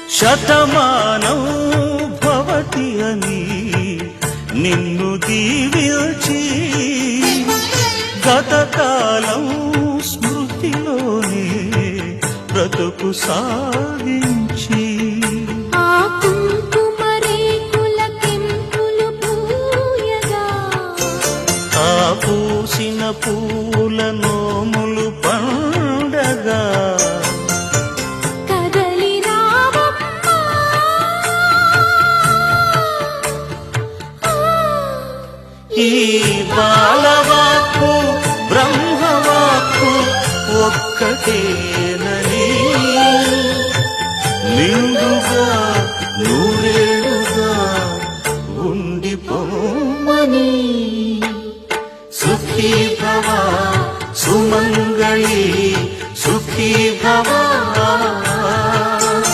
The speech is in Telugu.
శతమానం భవతి అని నిన్ను దీవించి గతకాలం స్మృతిలోనే బ్రతుకు సాగించి ఆ కుంకుమ రేకుల కెంపులు పూయగా ఆ పూసిన పూల నోములు పండగా కదలి రావమ్మా ఈ బాలవాక్కు బ్రహ్మవాక్కు ఒక్కటేనని